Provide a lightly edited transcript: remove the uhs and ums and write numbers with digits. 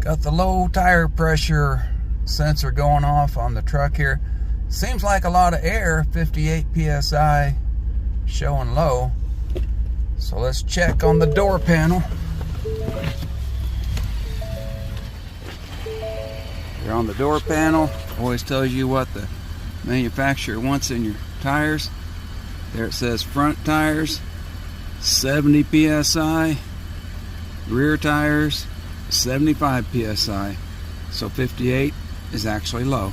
Got the low tire pressure sensor going off on the truck here. Seems like a lot of air, 58 psi showing low. So let's check on the door panel. You're on the door panel. Always tells you what the manufacturer wants in your tires. There it says front tires 70 psi, rear tires 75 psi. So 58 is actually low.